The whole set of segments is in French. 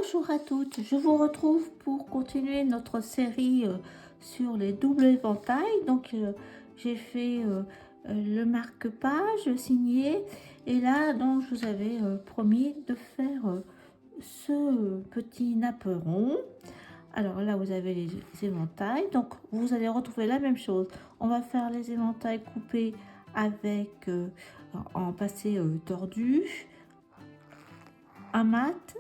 Bonjour à toutes, je vous retrouve pour continuer notre série sur les doubles éventails. Donc j'ai fait le marque-page signé et là donc je vous avais promis de faire ce petit napperon. Alors là vous avez les éventails, donc vous allez retrouver la même chose. On va faire les éventails coupés avec en passé tordu, un mat,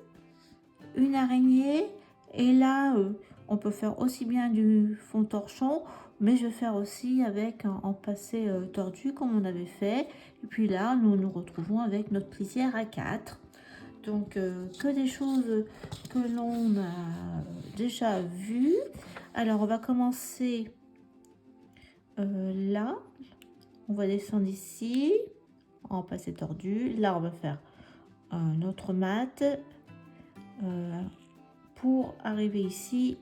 une araignée, et là on peut faire aussi bien du fond torchon, mais je vais faire aussi avec en passé tordu comme on avait fait. Et puis là nous nous retrouvons avec notre lisière à 4. Donc que des choses que l'on a déjà vues. Alors on va commencer là, on va descendre ici en passé tordu. Là on va faire notre mat pour arriver ici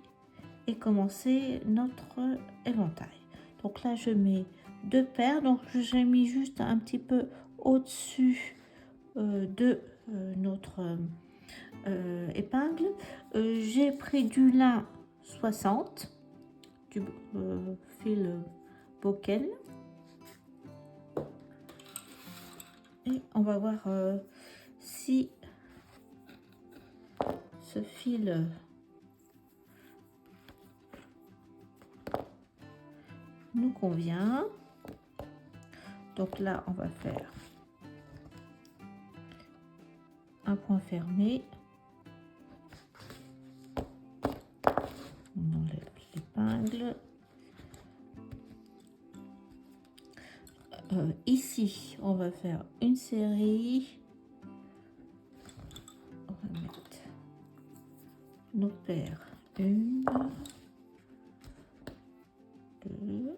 et commencer notre éventail. Donc là je mets 2 paires, donc j'ai mis juste un petit peu au-dessus de notre épingle. J'ai pris du lin 60, du fil Boken, et on va voir si ce fil nous convient. Donc là on va faire un point fermé, on enlève l'épingle. Ici on va faire une série, on va mettre nos paires, 1, 2,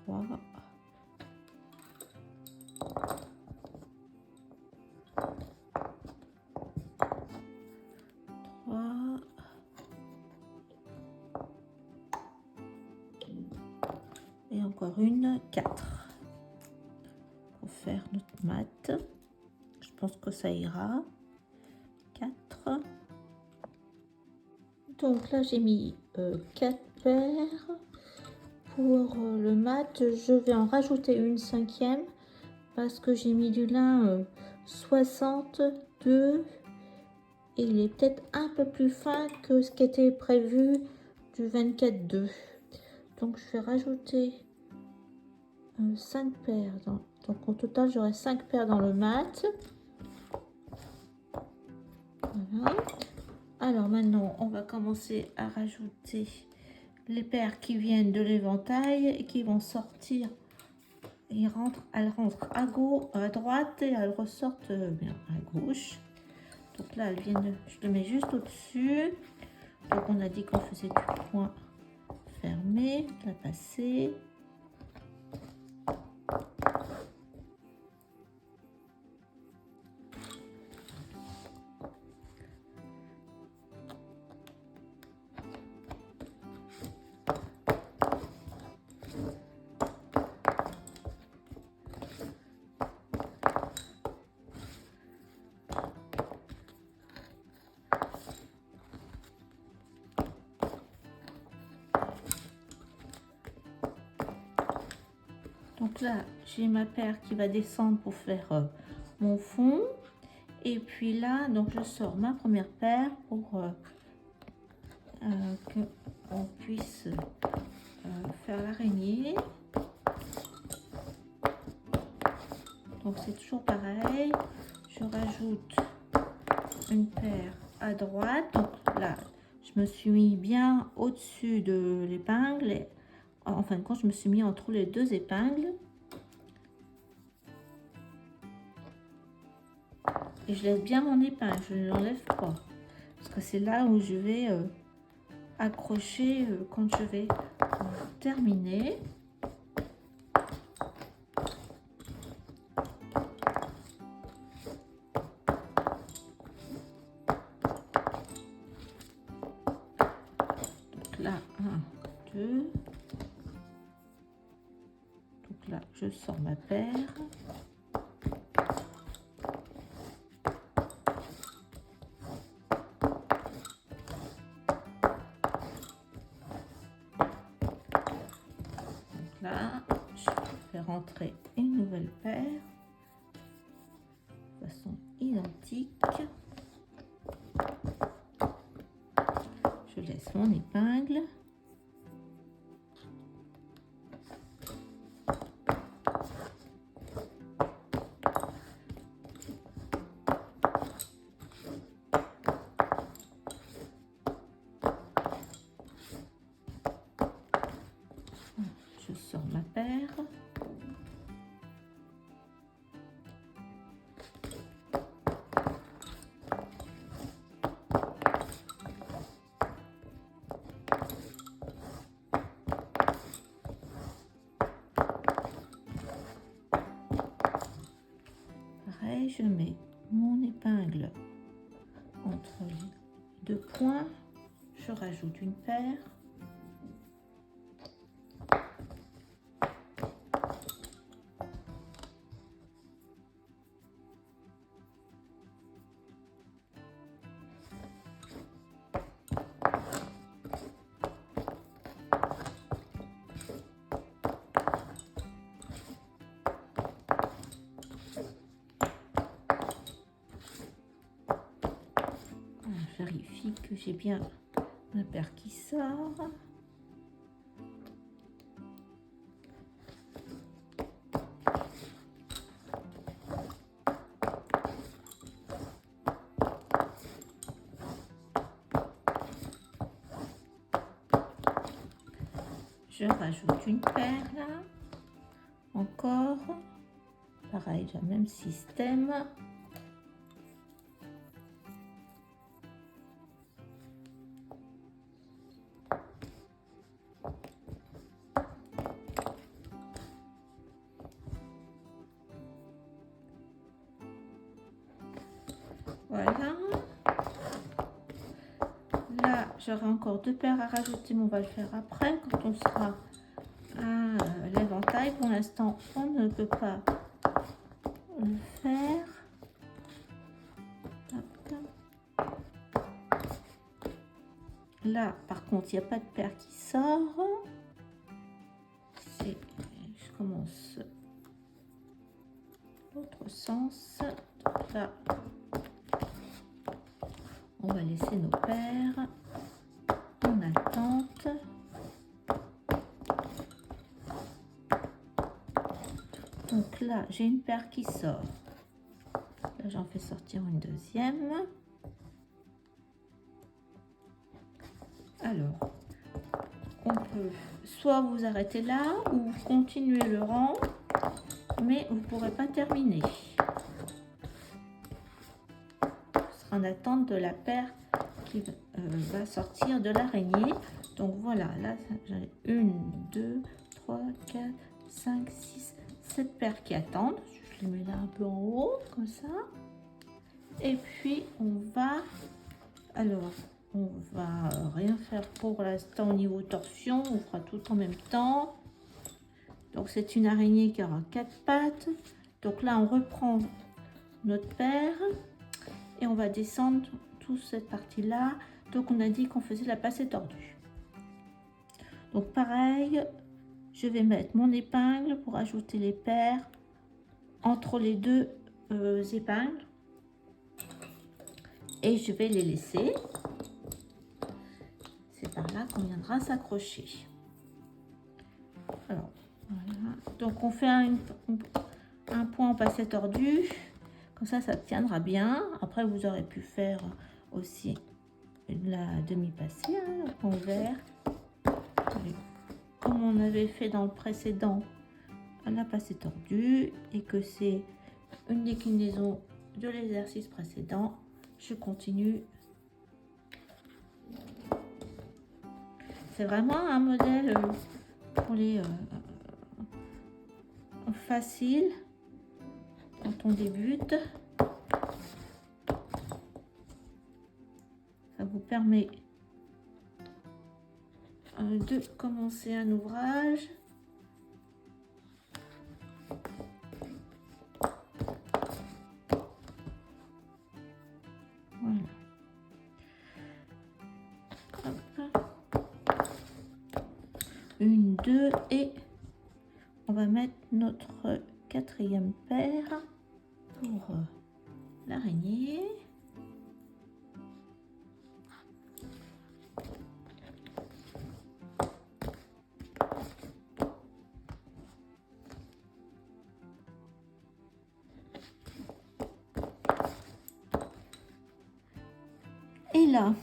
3, 3 et encore une 4 pour faire notre mat. Je pense que ça ira. 4. Donc là j'ai mis 4 paires. Pour le mat, je vais en rajouter une 5e parce que j'ai mis du lin 62 et il est peut-être un peu plus fin que ce qui était prévu du 24,2. Donc je vais rajouter 5 paires. Donc au total j'aurai 5 paires dans le mat. Voilà. Alors maintenant on va commencer à rajouter les paires qui viennent de l'éventail et qui vont sortir. Elles rentrent à gauche, à droite, et elles ressortent bien à gauche. Donc là elles viennent, je le mets juste au-dessus. Donc on a dit qu'on faisait du point fermé, la passer. Donc là, j'ai ma paire qui va descendre pour faire mon fond. Et puis là, donc je sors ma première paire pour qu'on puisse faire l'araignée. Donc c'est toujours pareil. Je rajoute une paire à droite. Donc là, je me suis mis bien au-dessus de l'épingle. En fin de compte, je me suis mis entre les 2 épingles. Et je laisse bien mon épingle, je ne l'enlève pas. Parce que c'est là où je vais accrocher quand je vais terminer. là, 1, 2. Donc là, je sors ma paire. Donc là, je fais rentrer une nouvelle paire de façon identique. Je laisse mon épingle. Je sors ma paire. Pareil, je mets mon épingle entre les deux points. Je rajoute une paire. Je vérifie que j'ai bien ma paire qui sort. Je rajoute une paire là. Encore. Pareil, j'ai le même système. Voilà. Là, j'aurai encore deux paires à rajouter, mais on va le faire après quand on sera à l'éventail. Pour l'instant, on ne peut pas le faire. Hop. Là, par contre, il n'y a pas de paire qui sort. Je commence l'autre sens. Donc là, on va laisser nos paires en attente. Donc là, j'ai une paire qui sort. Là, j'en fais sortir une deuxième. Alors, on peut soit vous arrêter là ou continuer le rang, mais vous ne pourrez pas terminer. Ce sera en attente de la paire qui va sortir de l'araignée. Donc voilà, là j'ai 1, 2, 3, 4, 5, 6, 7 paires qui attendent. Je les mets là un peu en haut, comme ça. Et puis on va... Alors, on va rien faire pour l'instant au niveau torsion. On fera tout en même temps. Donc c'est une araignée qui aura 4 pattes. Donc là, on reprend notre paire. Et on va descendre toute cette partie-là. Donc on a dit qu'on faisait la passée tordue. Donc pareil, je vais mettre mon épingle pour ajouter les paires entre les deux épingles. Et je vais les laisser. C'est par là qu'on viendra s'accrocher. Alors, voilà. Donc on fait un point en passé tordu. Comme ça tiendra bien. Après, vous aurez pu faire aussi la demi-passée, hein, en vert. Comme on avait fait dans le précédent, la passée tordue, et que c'est une déclinaison de l'exercice précédent, je continue. C'est vraiment un modèle pour les facile quand on débute. Ça vous permet de commencer un ouvrage. Voilà. Hop. 1, 2 et on va mettre notre 4e paire pour l'araignée. Et là,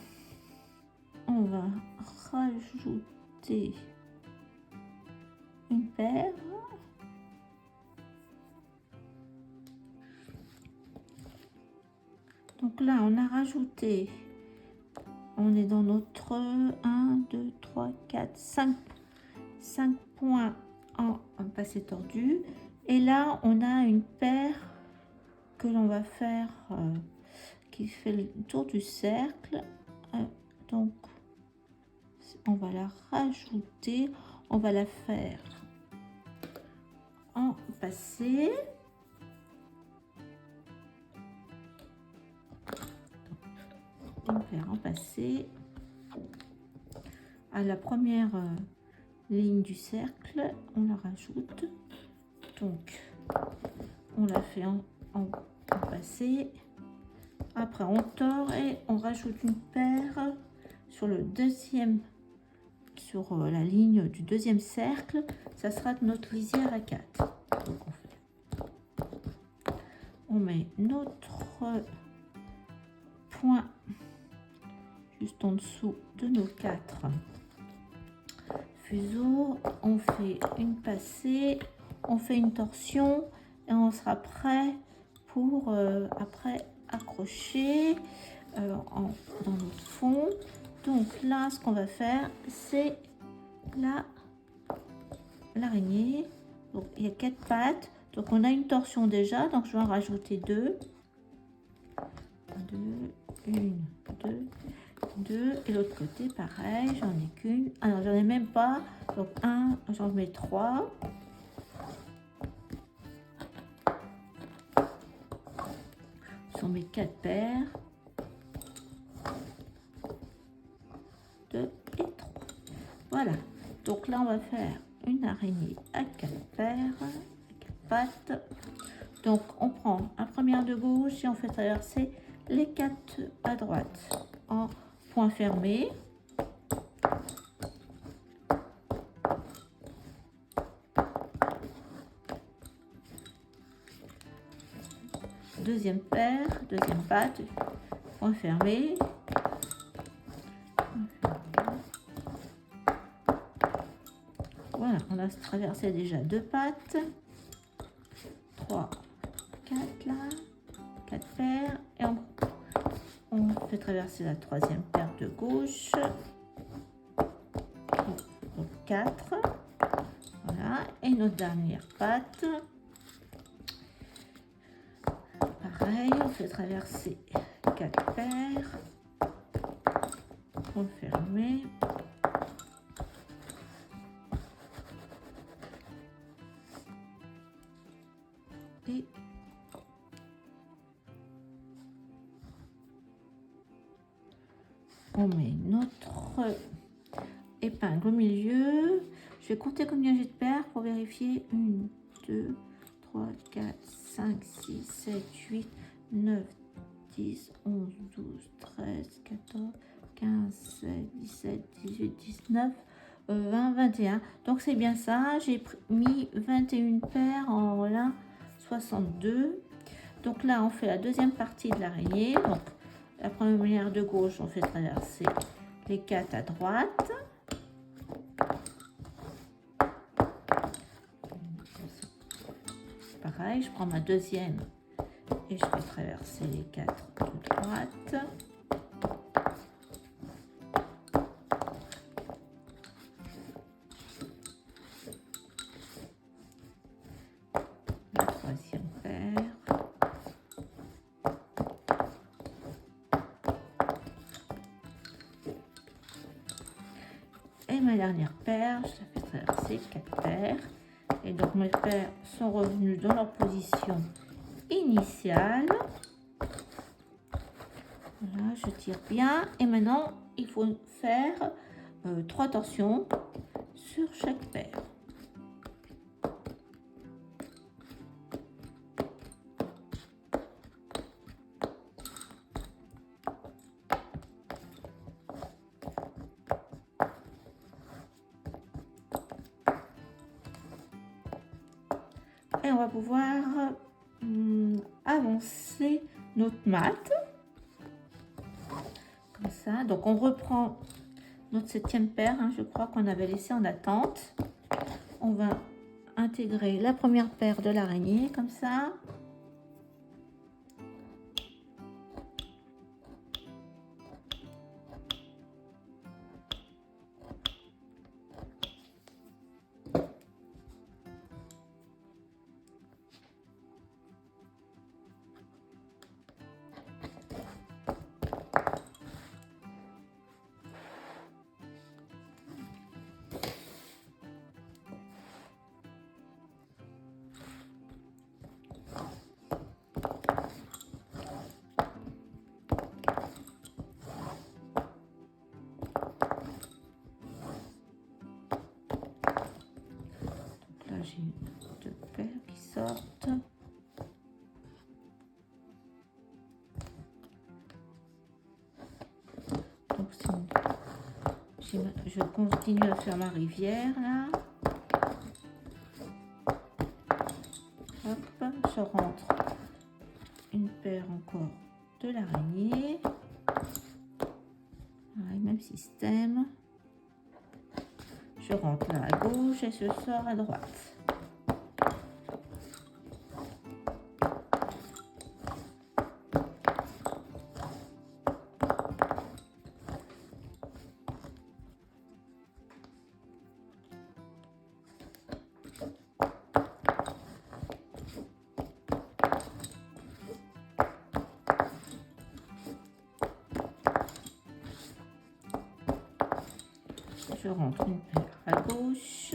on va rajouter une paire. Donc là, on a rajouté, on est dans notre 1, 2, 3, 4, 5 points en passé tordu. Et là, on a une paire que l'on va faire, qui fait le tour du cercle. Donc, on va la rajouter, on va la faire en passé. Une paire en passé à la première ligne du cercle, on la rajoute. Donc, on la fait en passé. Après, on tord et on rajoute une paire sur le deuxième, sur la ligne du deuxième cercle. Ça sera notre lisière à 4. Donc, on met notre point juste en dessous de nos 4 fuseaux. On fait une passée, on fait une torsion et on sera prêt pour après accrocher dans notre fond. Donc là, ce qu'on va faire, c'est l'araignée. Donc il y a 4 pattes, donc on a une torsion déjà, donc je vais en rajouter 2. 1, 2 et l'autre côté pareil, j'en ai qu'une. Alors j'en ai même pas, donc j'en mets 3. J'en mets 4 paires. 2 et 3. Voilà, donc là on va faire une araignée à 4 paires, 4 pattes. Donc on prend la première de gauche et on fait traverser les 4 à droite en point fermé. Deuxième paire, deuxième patte, point fermé. Voilà, on a traversé déjà 2 pattes. 3, 4 là, 4 paires et on fait traverser la troisième paire de gauche. Donc 4. Voilà, et notre dernière patte. Pareil, on fait traverser 4 paires. On ferme. Et on met notre épingle au milieu. Je vais compter combien j'ai de paires pour vérifier. 1, 2, 3, 4, 5, 6, 7, 8, 9, 10, 11, 12, 13, 14, 15, 16, 17, 18, 19, 20, 21. Donc c'est bien ça. J'ai mis 21 paires en lin 62. Donc là, on fait la deuxième partie de l'araignée. Donc la première de gauche, on fait traverser les 4 à droite. Pareil, je prends ma deuxième et je fais traverser les 4 de droite. La troisième paire. Et ma dernière paire, je la fais traverser 4 paires. Et donc mes paires sont revenus dans leur position initiale. Voilà, je tire bien. Et maintenant, il faut faire 3 torsions sur chaque paire. Et on va pouvoir avancer notre mat. Comme ça. Donc on reprend notre 7e paire, hein, je crois qu'on avait laissé en attente. On va intégrer la première paire de l'araignée comme ça. J'ai 2 paires qui sortent. Donc je continue à faire ma rivière là. Hop, je rentre une paire encore de l'araignée. Même système. Je rentre là à gauche et je sors à droite. Je rentre une paire à gauche.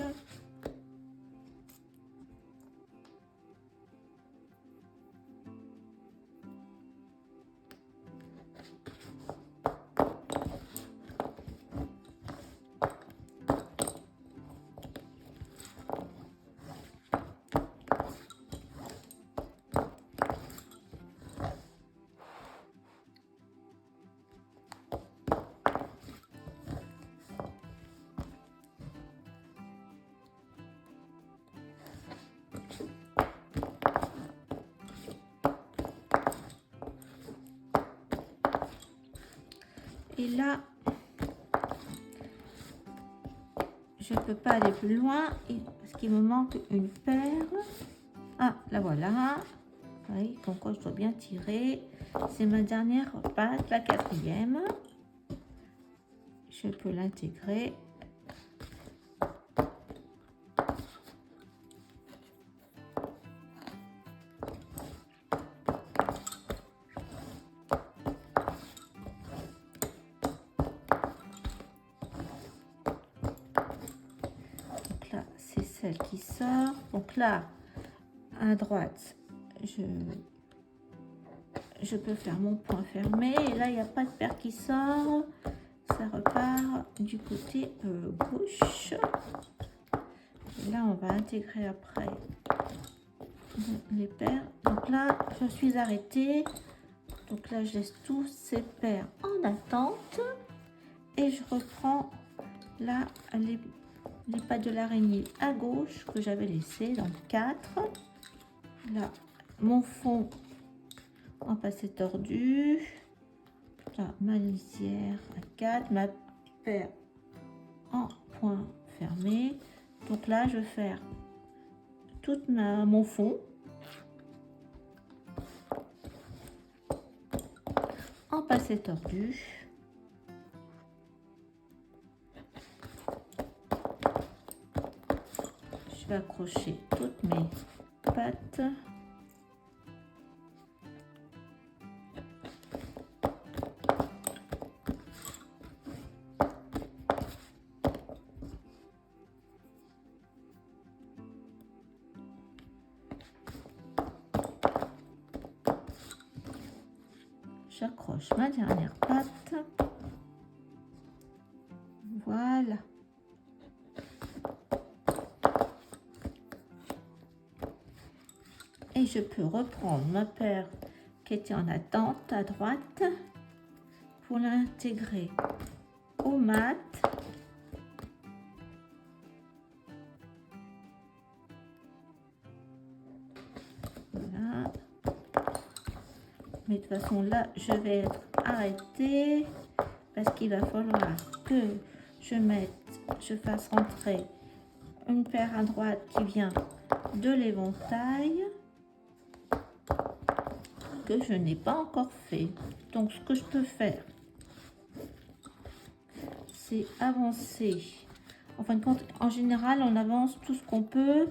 Et là, je ne peux pas aller plus loin parce qu'il me manque une paire. Ah, la voilà. Oui, comme quoi je dois bien tirer. C'est ma dernière patte, la 4e. Je peux l'intégrer. Celle qui sort. Donc là, à droite, je peux faire mon point fermé. Et là, il n'y a pas de paire qui sort. Ça repart du côté gauche. Et là, on va intégrer après les paires. Donc là, je suis arrêtée. Donc là, je laisse tous ces paires en attente. Et je reprends là les pattes de l'araignée à gauche que j'avais laissé, donc 4. Là, mon fond en passé tordu. Là, ma lisière à 4, ma paire en point fermé. Donc là, je vais faire tout mon fond en passé tordu. Je vais accrocher toutes mes pattes. j'accroche ma dernière patte. Voilà. Et je peux reprendre ma paire qui était en attente à droite pour l'intégrer au mat. Voilà. Mais de toute façon là, je vais être arrêtée parce qu'il va falloir que je fasse rentrer une paire à droite qui vient de l'éventail que je n'ai pas encore fait. Donc ce que je peux faire, c'est avancer. En fin de compte, en général, on avance tout ce qu'on peut.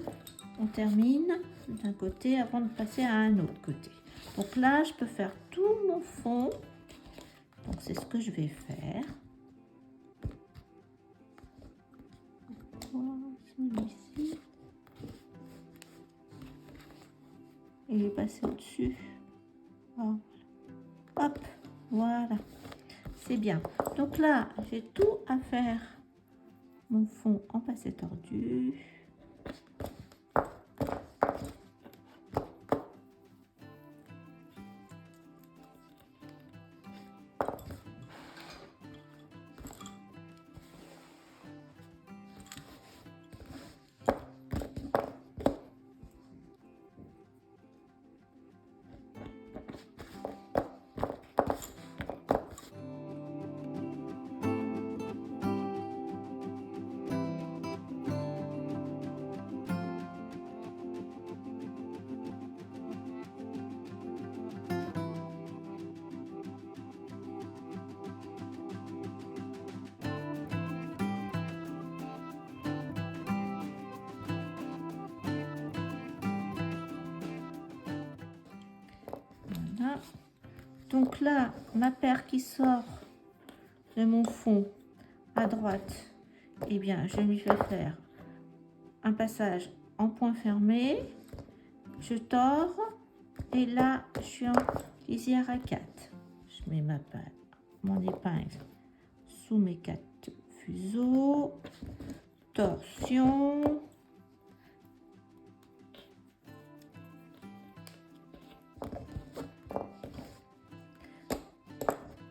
On termine d'un côté avant de passer à un autre côté. Donc là, je peux faire tout mon fond. Donc c'est ce que je vais faire. Celui-ci. Et je vais passer au-dessus. Hop, voilà. C'est bien. Donc là, j'ai tout à faire. Mon fond en passé tordu. Voilà. Donc là, ma paire qui sort de mon fond à droite, eh bien, je lui fais faire un passage en point fermé. Je tords et là, je suis en lisière à 4. Je mets mon épingle sous mes 4 fuseaux. Torsion.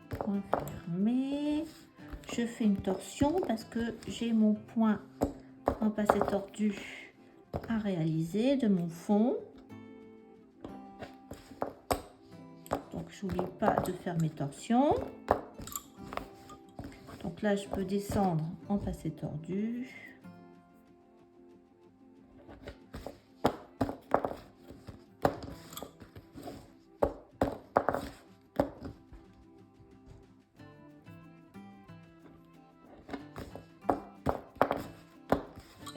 Point fermé. Je fais une torsion parce que j'ai mon point en passé tordu à réaliser de mon fond. Donc j'oublie pas de faire mes torsions. Donc là je peux descendre en passé tordu.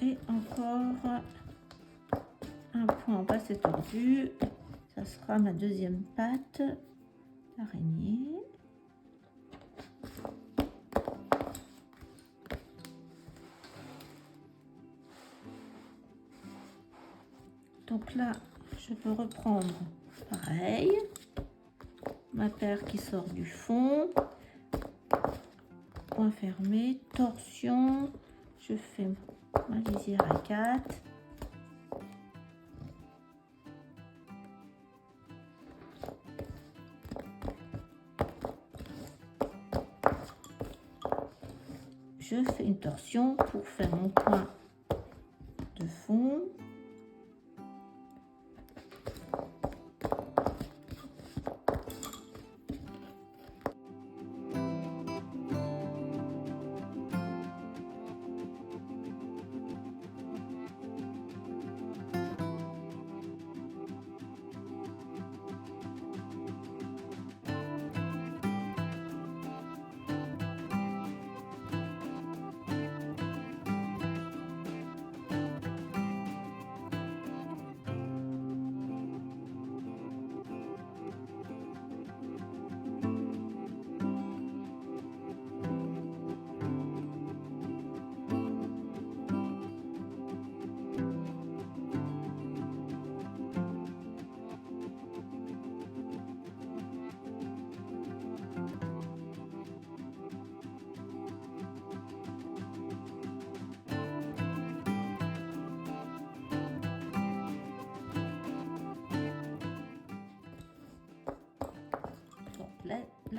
Et encore un point en passé tordu. Ça sera ma deuxième patte d'araignée. Donc là, je peux reprendre pareil, ma paire qui sort du fond, point fermé, torsion, je fais ma lisière à 4. Je fais une torsion pour faire mon point de fond.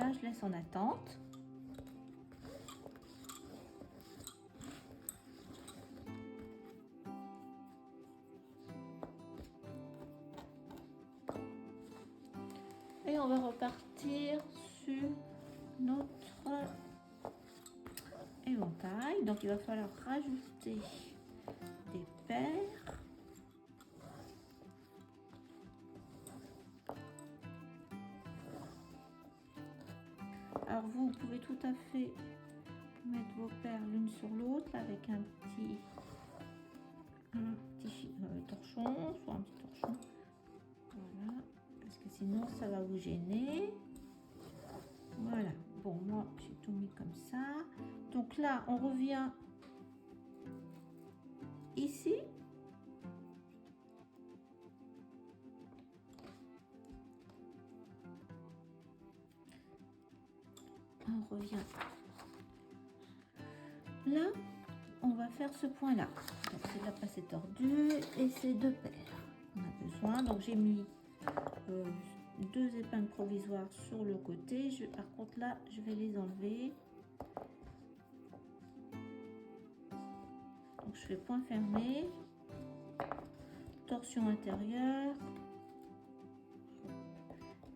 là, je laisse en attente. Et on va repartir sur notre éventail. Donc, il va falloir rajouter des paires. Alors, vous pouvez tout à fait mettre vos paires l'une sur l'autre avec un petit torchon, soit un petit torchon. Voilà, parce que sinon ça va vous gêner. Voilà, bon, moi j'ai tout mis comme ça. Donc là, on revient ici. On revient là, on va faire ce point là. Donc c'est là pas c'est tordu et c'est deux paires on a besoin. Donc j'ai mis deux épingles provisoires sur le côté. Par contre là, je vais les enlever. Donc je fais point fermé, torsion intérieure,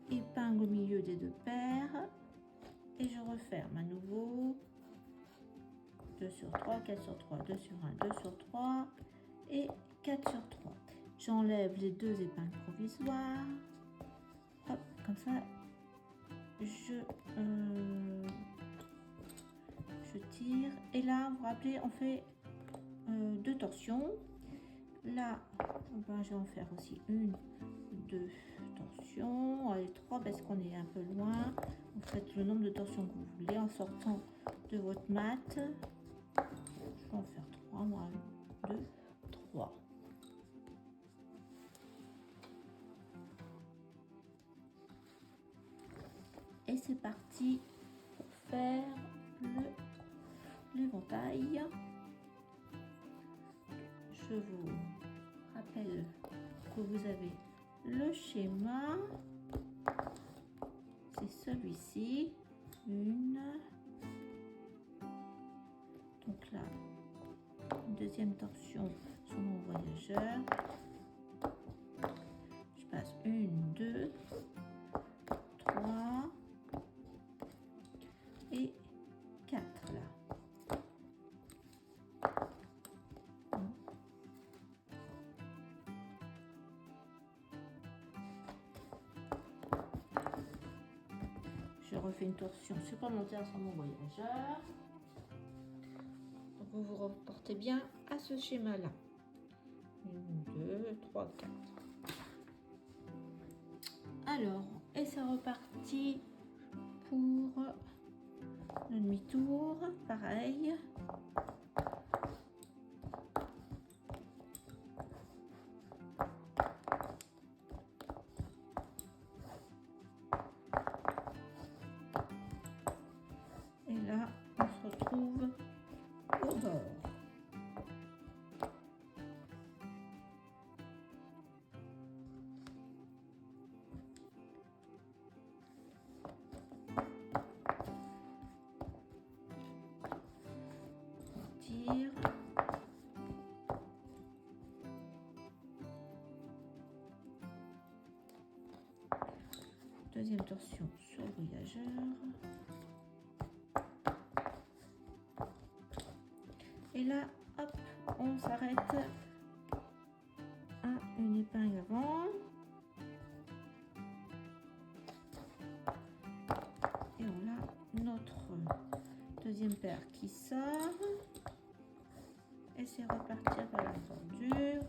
épingle au milieu des deux paires et je referme à nouveau. 2 sur 3, 4 sur 3, 2 sur 1, 2 sur 3 et 4 sur 3. J'enlève les deux épingles provisoires. Hop, comme ça, je tire. Et là, vous vous rappelez, on fait deux torsions. Là, ben, je vais en faire aussi une, deux torsions. Allez, trois parce qu'on est un peu loin. Vous faites le nombre de torsions que vous voulez en sortant de votre mat. Je vais en faire 3, moi, 1, 2, 3. Et c'est parti pour faire l'éventail. Je vous rappelle que vous avez le schéma. C'est celui-ci. Une. Donc là, une deuxième torsion sur mon voyageur. Je passe 1, 2, 3 et 4 là. Je refais une torsion supplémentaire sur mon voyageur. Donc vous vous reportez bien à ce schéma là. 1, 2, 3, 4. Alors, et c'est reparti pour le demi-tour, pareil. Et là, on se retrouve au bord. On tire. Deuxième torsion sur le voyageur. Et là, hop, on s'arrête à une épingle avant. Et on a notre deuxième paire qui sort. Et c'est repartir vers la bordure.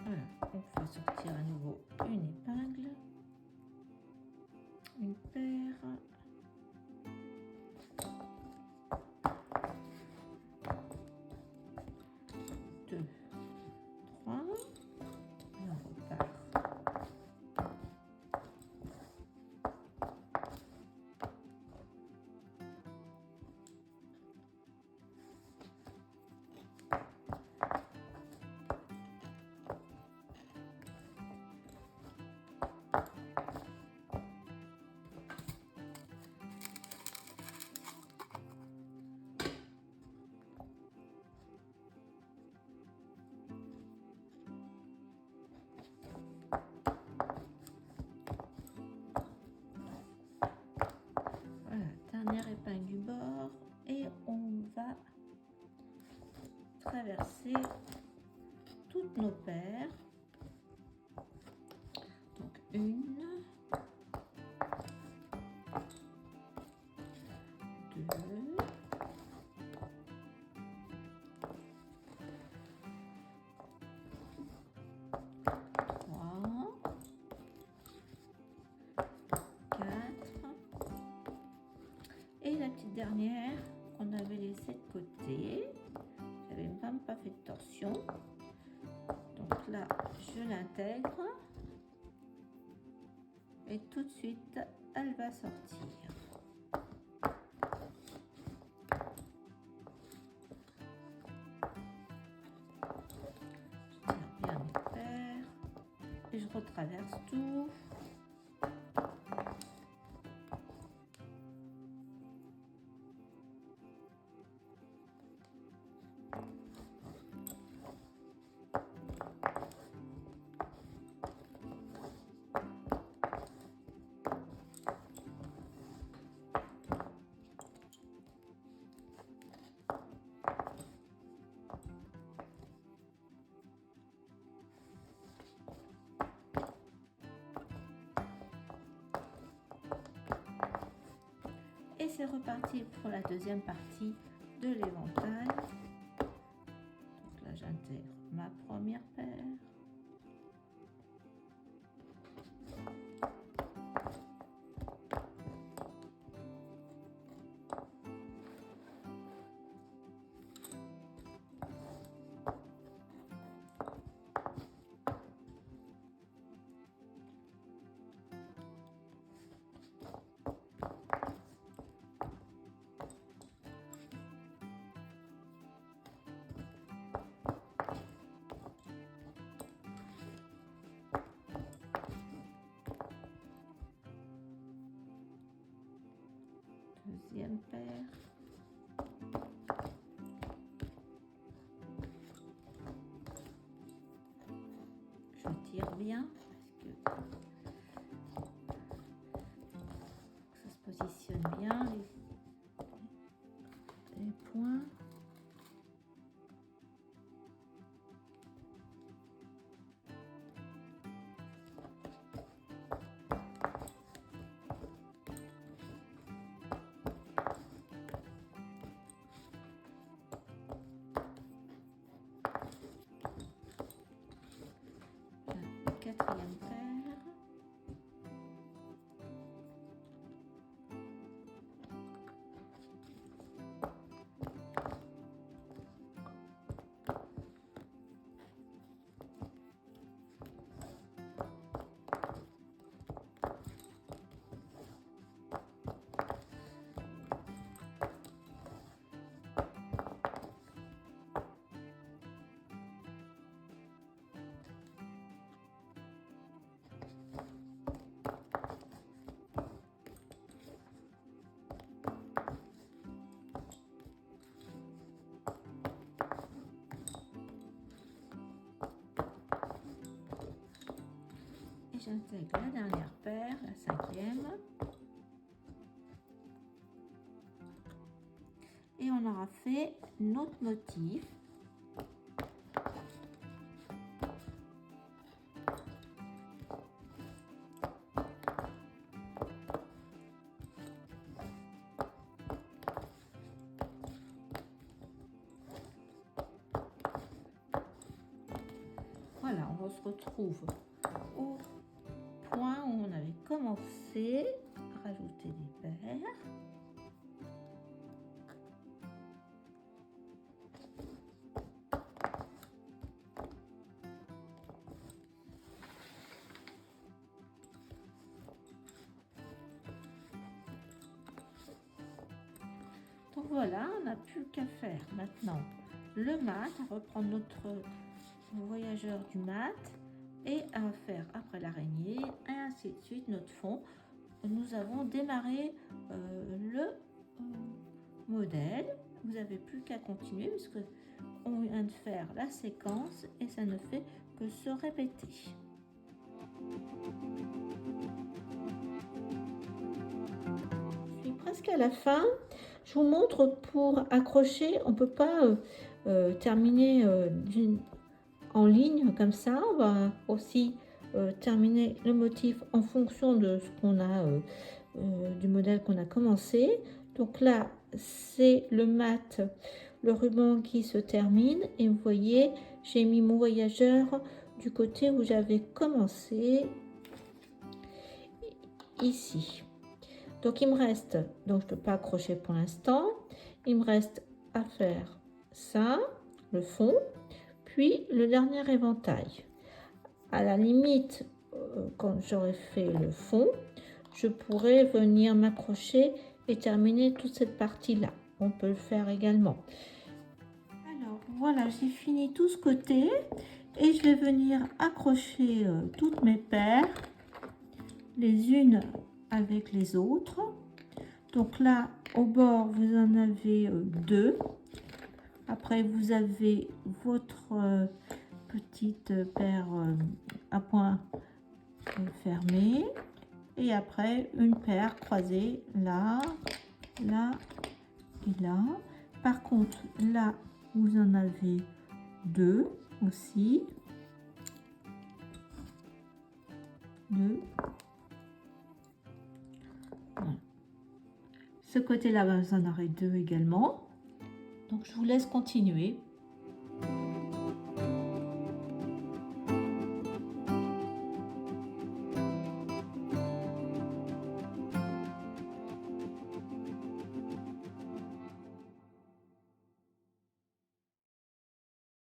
Voilà, on fait sortir à nouveau une épingle, une paire, traverser toutes nos paires. Donc 1, 2, 3, 4 et la petite dernière qu'on avait laissée de côté. J'avais même pas fait de torsion. Donc là, je l'intègre et tout de suite, elle va sortir. Je tire bien mes paires et je retraverse tout. Et c'est reparti pour la deuxième partie de l'éventail. Donc là, j'intègre ma première paire. Deuxième paire. Je tire bien parce que ça se positionne bien les points. Quatrième paire. J'intègre la dernière paire, la cinquième. Et on aura fait notre motif. Voilà, on se retrouve au point où on avait commencé à rajouter des paires. Donc voilà, on n'a plus qu'à faire maintenant le mat, à reprendre notre voyageur du mat et à faire après l'araignée et ainsi de suite notre fond. Nous avons démarré le modèle. Vous n'avez plus qu'à continuer puisque on vient de faire la séquence et ça ne fait que se répéter. Je suis presque à la fin. Je vous montre pour accrocher, on ne peut pas terminer en ligne comme ça. On va aussi terminer le motif en fonction de ce qu'on a, du modèle qu'on a commencé. Donc là, c'est le mat, le ruban qui se termine. Et vous voyez, j'ai mis mon voyageur du côté où j'avais commencé, ici. Donc il me reste, donc je ne peux pas accrocher pour l'instant, il me reste à faire ça, le fond, puis le dernier éventail. À la limite, quand j'aurai fait le fond, je pourrais venir m'accrocher et terminer toute cette partie-là. On peut le faire également. Alors voilà, j'ai fini tout ce côté et je vais venir accrocher toutes mes paires, les unes avec les autres. Donc là, au bord, vous en avez deux. Après, vous avez votre petite paire à point fermée. Et après, une paire croisée là, là et là. Par contre, là, vous en avez deux aussi. Deux. Voilà. Ce côté-là, vous en aurez deux également. Donc, je vous laisse continuer.